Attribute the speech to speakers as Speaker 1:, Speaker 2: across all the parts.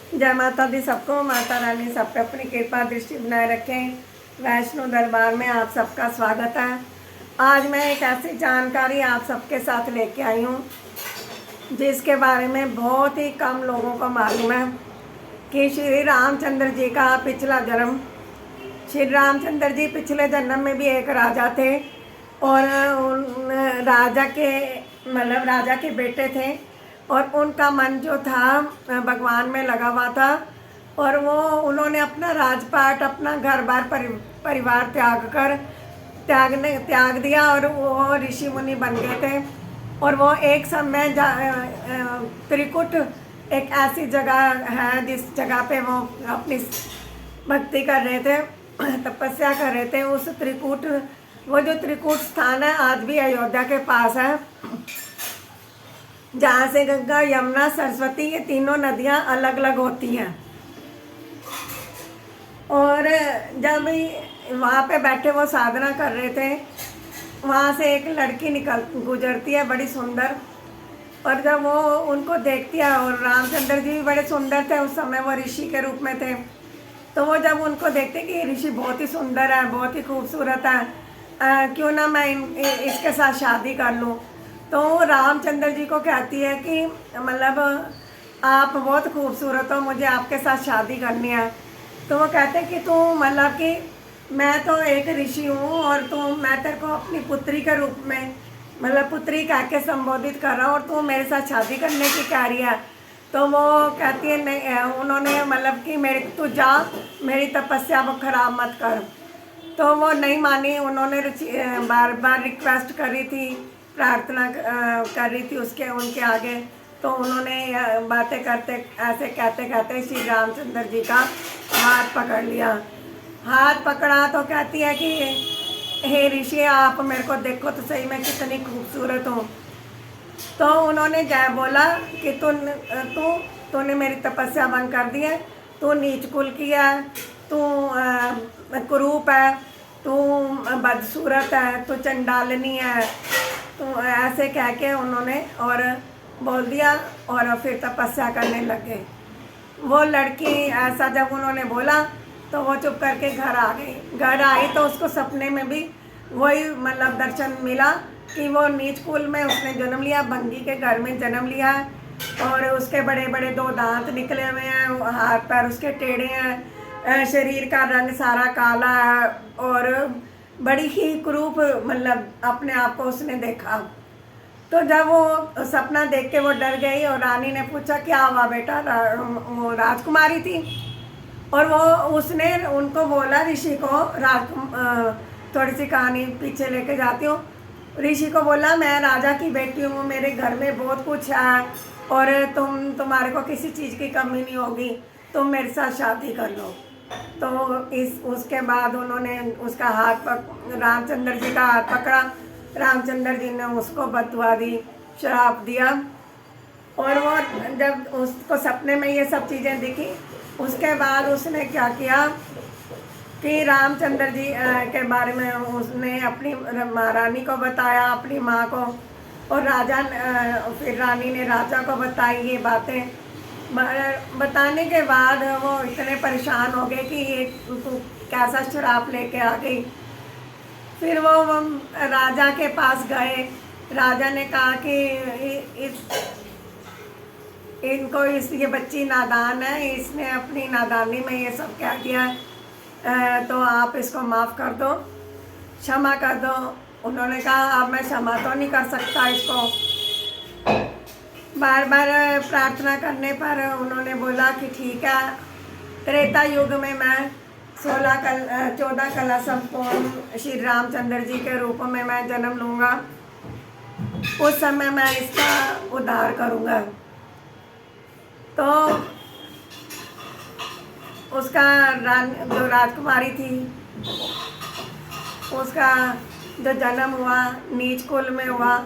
Speaker 1: जय माता दी सबको। माता रानी सब पे अपनी कृपा दृष्टि बनाए रखें। वैष्णो दरबार में आप सबका स्वागत है। आज मैं एक ऐसी जानकारी आप सबके साथ लेके आई हूँ जिसके बारे में बहुत ही कम लोगों को मालूम है कि श्री रामचंद्र जी का पिछला जन्म, श्री रामचंद्र जी पिछले जन्म में भी एक राजा थे और उन राजा के बेटे थे और उनका मन जो था भगवान में लगा हुआ था और वो उन्होंने अपना राजपाट, अपना घर बार परिवार त्याग दिया और वो ऋषि मुनि बन गए थे। और वो एक समय त्रिकुट एक ऐसी जगह है जिस जगह पे वो अपनी भक्ति कर रहे थे, तपस्या कर रहे थे। वो जो त्रिकूट स्थान है आज भी अयोध्या के पास है, जहाँ से गंगा, यमुना, सरस्वती ये तीनों नदियाँ अलग अलग होती हैं। और जब वहाँ पे बैठे वो साधना कर रहे थे, वहाँ से एक लड़की गुजरती है बड़ी सुंदर। और जब वो उनको देखती है, और रामचंद्र जी भी बड़े सुंदर थे, उस समय वो ऋषि के रूप में थे, तो वो जब उनको देखते कि ये ऋषि बहुत ही सुंदर है, बहुत ही खूबसूरत है, क्यों ना मैं इसके साथ शादी कर लूँ। तो रामचंद्र जी को कहती है कि आप बहुत खूबसूरत हो, मुझे आपके साथ शादी करनी है। तो वो कहते हैं कि तू कि मैं तो एक ऋषि हूँ और मैं तेरे को अपनी पुत्री के रूप में पुत्री कह के संबोधित कर रहा हूँ और तू मेरे साथ शादी करने की कह रही है। तो वो कहती है नहीं, उन्होंने कि तू जा, मेरी तपस्या वो खराब मत कर। तो वो नहीं मानी। उन्होंने बार बार रिक्वेस्ट करी थी, प्रार्थना कर रही थी उनके आगे। तो उन्होंने बातें करते ऐसे कहते श्री रामचंद्र जी का हाथ पकड़ लिया। हाथ पकड़ा तो कहती है कि हे ऋषि, आप मेरे को देखो तो सही, मैं कितनी खूबसूरत हूँ। तो उन्होंने जय बोला कि तूने मेरी तपस्या भंग कर दी है, तू नीच कुल की है, तू कुरूप है, तू बदसूरत है, तू चंडालनी है। तो ऐसे कह के उन्होंने और बोल दिया और फिर तपस्या करने लगे। वो लड़की ऐसा जब उन्होंने बोला तो वो चुप करके घर आ गई। घर आई तो उसको सपने में भी वही दर्शन मिला कि वो नीच कुल में उसने जन्म लिया, भंगी के घर में जन्म लिया और उसके बड़े बड़े 2 दांत निकले हुए हैं, हाथ पैर उसके टेढ़े हैं, शरीर का रंग सारा काला है और बड़ी ही कुरूप अपने आप को उसने देखा। तो जब वो सपना देख के वो डर गई और रानी ने पूछा क्या हुआ बेटा। वो राजकुमारी थी और वो उसने उनको बोला ऋषि को, थोड़ी सी कहानी पीछे लेके जाती हूँ। ऋषि को बोला मैं राजा की बेटी हूँ, मेरे घर में बहुत कुछ है और तुम्हारे को किसी चीज़ की कमी नहीं होगी, तुम मेरे साथ शादी कर लो। तो उसके बाद उन्होंने उसका रामचंद्र जी का हाथ पकड़ा। रामचंद्र जी ने उसको बददुआ दी, श्राप दिया। और वो जब उसको सपने में ये सब चीज़ें दिखी, उसके बाद उसने क्या किया कि रामचंद्र जी के बारे में उसने अपनी महारानी को बताया, अपनी माँ को, और फिर रानी ने राजा को बताई ये बातें। बताने के बाद वो इतने परेशान हो गए कि ये तू कैसा श्राप लेके आ गई। फिर वो राजा के पास गए। राजा ने कहा कि ये बच्ची नादान है, इसने अपनी नादानी में ये सब कह दिया, तो आप इसको माफ़ कर दो, क्षमा कर दो। उन्होंने कहा अब मैं क्षमा तो नहीं कर सकता इसको। बार बार प्रार्थना करने पर उन्होंने बोला कि ठीक है, त्रेता युग में मैं 14 कला संपूर्ण श्री रामचंद्र जी के रूप में मैं जन्म लूँगा, उस समय मैं इसका उद्धार करूँगा। तो उसका जो राजकुमारी थी, उसका जो जन्म हुआ नीच कुल में हुआ,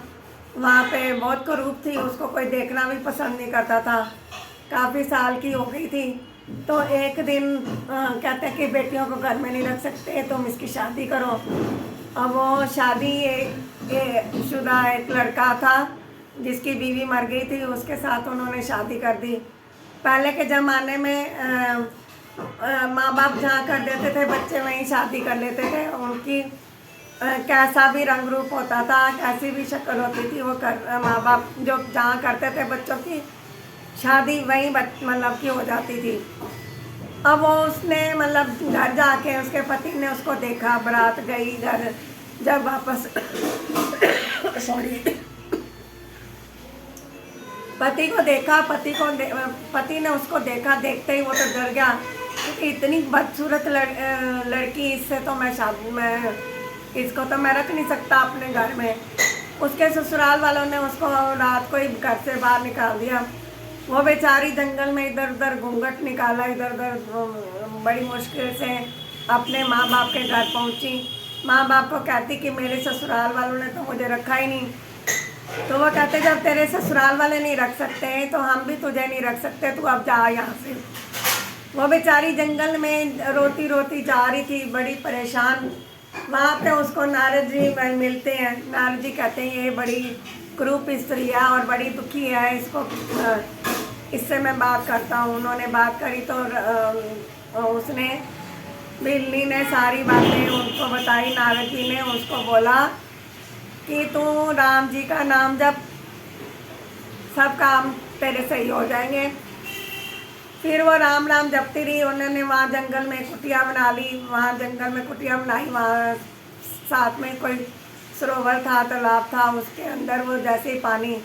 Speaker 1: वहाँ पे बहुत कुरूप थी, उसको कोई देखना भी पसंद नहीं करता था। काफ़ी साल की हो गई थी। तो एक दिन कहते हैं कि बेटियों को घर में नहीं रख सकते, तुम इसकी शादी करो। अब वो शादी एक लड़का था जिसकी बीवी मर गई थी, उसके साथ उन्होंने शादी कर दी। पहले के ज़माने में माँ बाप जहाँ कर देते थे बच्चे वहीं शादी कर लेते थे। उनकी कैसा भी रंग रूप होता था, कैसी भी शक्ल होती थी, वो कर माँ बाप जो जहाँ करते थे बच्चों की शादी वहीं मतलब की हो जाती थी। अब वो उसने मतलब घर जाके उसके पति ने उसको देखा, बारात गई घर, जब वापस सॉरी पति को देखा, पति ने उसको देखा, देखते ही वो तो डर गया क्योंकि इतनी बदसूरत लड़की, इससे तो मैं इसको तो मैं रख नहीं सकता अपने घर में। उसके ससुराल वालों ने उसको रात को ही घर से बाहर निकाल दिया। वो बेचारी जंगल में इधर उधर घूंघट निकाला, इधर उधर बड़ी मुश्किल से अपने माँ बाप के घर पहुँची। माँ बाप को कहती कि मेरे ससुराल वालों ने तो मुझे रखा ही नहीं। तो वो कहते जब तेरे ससुराल वाले नहीं रख सकते तो हम भी तुझे नहीं रख सकते, तू अब जा यहाँ से। वो बेचारी जंगल में रोती रोती जा रही थी, बड़ी परेशान। वहाँ पे उसको नारद जी मिलते हैं। नारद जी कहते हैं ये बड़ी क्रूप स्त्री है और बड़ी दुखी है, इससे मैं बात करता हूँ। उन्होंने बात करी तो उसने बिल्ली ने सारी बातें उनको बताई। नारद जी ने उसको बोला कि तू राम जी का नाम जप, सब काम तेरे सही हो जाएंगे। फिर वो राम राम जपती रही। उन्होंने वहाँ जंगल में कुटिया बना ली, वहाँ जंगल में कुटिया बनाई, वहाँ साथ में कोई सरोवर था, तालाब था, उसके अंदर वो जैसे ही पानी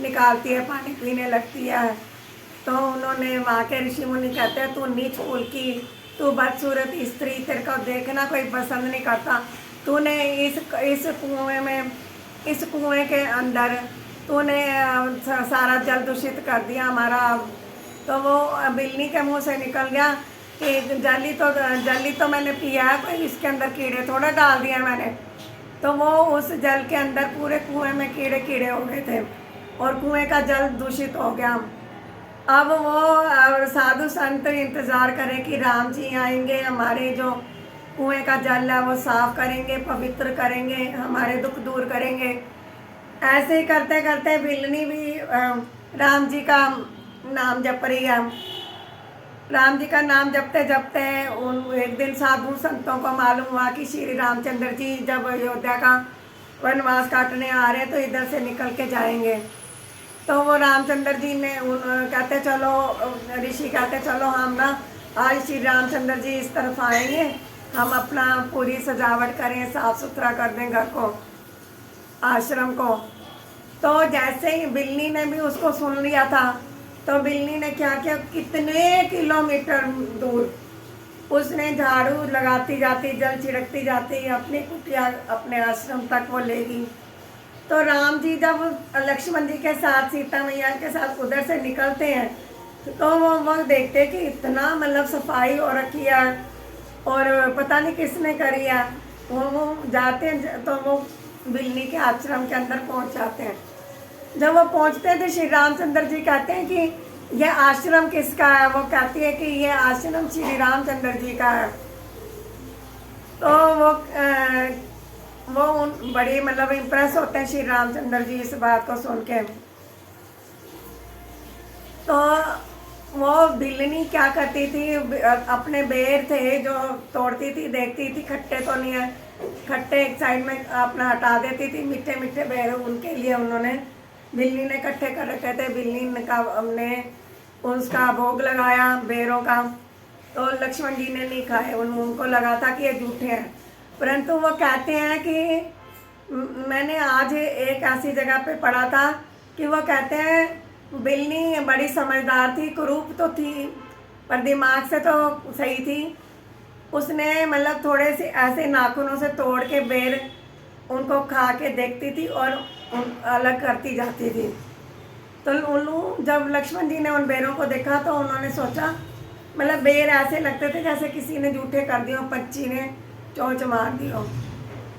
Speaker 1: निकालती है, पानी पीने लगती है। तो उन्होंने वहाँ के ऋषि मुनि कहते हैं तू नीच कुल की, तू बदसूरत स्त्री, तेरे को देखना कोई पसंद नहीं करता। तूने इस कुएं के अंदर तूने सारा जल दूषित कर दिया हमारा। तो वो बिल्ली के मुंह से निकल गया कि जली तो मैंने पिया है, कोई इसके अंदर कीड़े थोड़ा डाल दिया मैंने। तो वो उस जल के अंदर पूरे कुएं में कीड़े कीड़े हो गए थे और कुएं का जल दूषित हो गया। अब वो साधु संत इंतज़ार करें कि राम जी आएंगे, हमारे जो कुएं का जल है वो साफ करेंगे, पवित्र करेंगे, हमारे दुख दूर करेंगे। ऐसे ही करते करते बिल्ली भी राम जी का नाम जप रही है। राम जी का नाम जपते जपते एक दिन साधु संतों को मालूम हुआ कि श्री रामचंद्र जी जब अयोध्या का वनवास काटने आ रहे तो इधर से निकल के जाएंगे। तो वो रामचंद्र जी ने कहते चलो, ऋषि कहते चलो हम ना आज श्री रामचंद्र जी इस तरफ आएंगे, हम अपना पूरी सजावट करें, साफ सुथरा कर दें घर को, आश्रम को। तो जैसे ही बिल्ली ने भी उसको सुन लिया था तो बिल्ली ने क्या किया, कितने किलोमीटर दूर उसने झाड़ू लगाती जाती, जल छिड़कती जाती, अपनी कुटिया अपने आश्रम तक वो ले गई। तो राम जी जब लक्ष्मण जी के साथ, सीता मैया के साथ उधर से निकलते हैं तो वो देखते कि इतना मतलब सफाई हो रखी है और पता नहीं किसने करी है। वो जाते हैं तो वो बिल्ली के आश्रम के अंदर पहुंच जाते हैं। जब वो पहुंचते हैं तो श्री रामचंद्र जी कहते हैं कि यह आश्रम किसका है। वो कहती है कि यह आश्रम श्री रामचंद्र जी का है। तो वो बड़ी मतलब इम्प्रेस होते हैं श्री रामचंद्र जी इस बात को सुन के। तो वो बिल्ली क्या करती थी, अपने बेर थे जो तोड़ती थी, देखती थी खट्टे तो नहीं है, खट्टे एक साइड में अपना हटा देती थी, मीठे मीठे बेर उनके लिए उन्होंने बिल्ली ने इकट्ठे कर रखे थे। बिल्ली का हमने उसका भोग लगाया बेरों का, तो लक्ष्मण जी ने नहीं खाए, उनको लगा था कि ये झूठे हैं। परंतु वो कहते हैं कि मैंने आज एक ऐसी जगह पे पढ़ा था कि वो कहते हैं बिल्ली बड़ी समझदार थी, कुरूप तो थी पर दिमाग से तो सही थी। उसने मतलब थोड़े से ऐसे नाखूनों से तोड़ के बेर उनको खा के देखती थी और अलग करती जाती थी। तो उल्लू जब लक्ष्मण जी ने उन बेरों को देखा तो उन्होंने सोचा, मतलब बेर ऐसे लगते थे जैसे किसी ने जूठे कर दिए, पक्षी ने चोंच मार दी हो।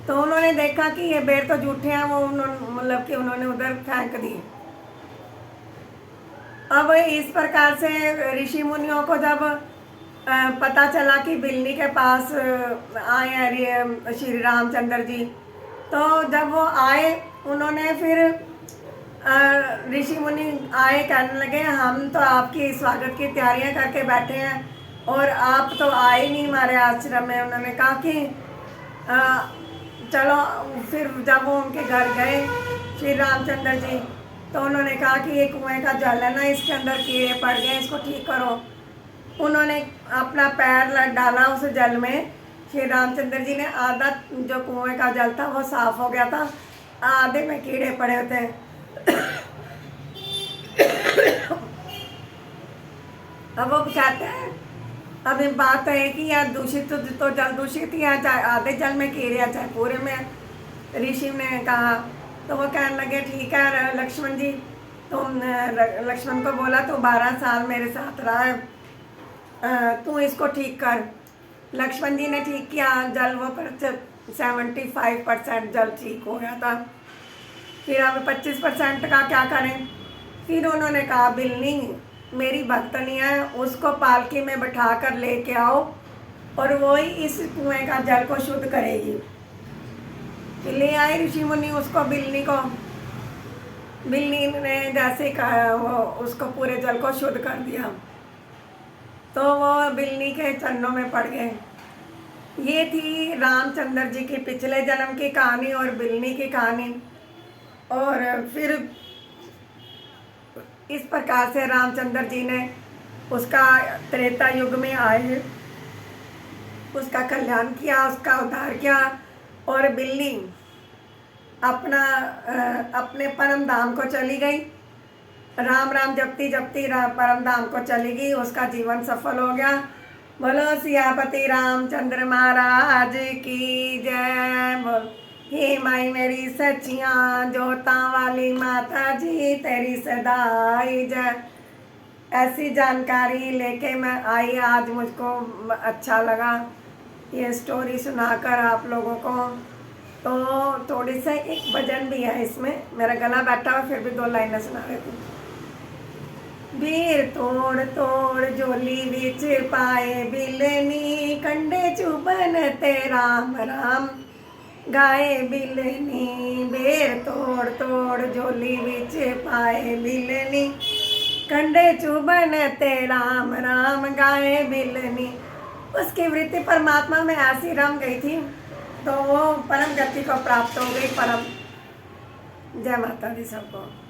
Speaker 1: तो उन्होंने देखा कि ये बेर तो जूठे हैं, वो मतलब कि उन्होंने उधर फेंक दिए। अब इस प्रकार से ऋषि मुनियों को जब पता चला कि बिल्ली के पास आए हैं श्री रामचंद्र जी, तो जब वो आए उन्होंने फिर ऋषि मुनि आए, कहने लगे हम तो आपकी स्वागत की तैयारियां करके बैठे हैं और आप तो आए नहीं हमारे आश्रम में। उन्होंने कहा कि चलो। फिर जब वो उनके घर गए श्री रामचंद्र जी, तो उन्होंने कहा कि ये कुएं का जल है ना, इसके अंदर कीड़े पड़ गए, इसको ठीक करो। उन्होंने अपना पैर डाला उस जल में। श्री रामचंद्र जी ने आधा जो कुएं का जल था वो साफ हो गया था, आधे में कीड़े पड़े होते। अब वो कहते हैं, अब ये बात है कि यार दूषित तो जल दूषित ही है, चाहे आधे जल में कीड़े या चाहे पूरे में। ऋषि ने कहा, तो वो कहने लगे ठीक है लक्ष्मण जी, तुम लक्ष्मण को बोला तो 12 साल मेरे साथ रहा है, तू इसको ठीक कर। लक्ष्मण जी ने ठीक किया, जल वो 75% जल ठीक हो गया था। फिर अब 25% का क्या करें। फिर उन्होंने कहा बिल्ली मेरी भक्तनी है, उसको पालकी में बैठा कर लेके आओ और वो ही इस कुएं का जल को शुद्ध करेगी। ले आए ऋषि मुनि उसको, बिल्ली को। बिल्ली ने जैसे कहा वो उसको पूरे जल को शुद्ध कर दिया, तो वो बिल्ली के चरणों में पड़ गए। ये थी रामचंद्र जी की पिछले जन्म की कहानी और बिल्ली की कहानी। और फिर इस प्रकार से रामचंद्र जी ने उसका त्रेता युग में आए, उसका कल्याण किया, उसका उद्धार किया। और बिल्ली अपने परम धाम को चली गई, राम राम जपती जपती परम धाम को चली गई, उसका जीवन सफल हो गया। बोलो सियापति रामचंद्र महाराज की जय। बोल हे माई मेरी सच्चियाँ जोता वाली माता जी तेरी सदाई जय। ऐसी जानकारी लेके मैं आई आज, मुझको अच्छा लगा ये स्टोरी सुनाकर आप लोगों को। तो थोड़ी सा एक भजन भी है इसमें, मेरा गला बैठा हुआ फिर भी 2 लाइनें सुना देती हूँ। बीर तोड़ तोड़ जोली विच पाए बिलनी, कंडे चुबन ते राम राम गाए बिलनी। बेर तोड़ तोड़ जोली विच पाए बिलनी, कंडे चुबन ते राम राम गाए बिलनी। उसकी वृत्ति परमात्मा में ऐसी रम गई थी तो वो परम गति को प्राप्त हो गई। परम जय माता दी सबको।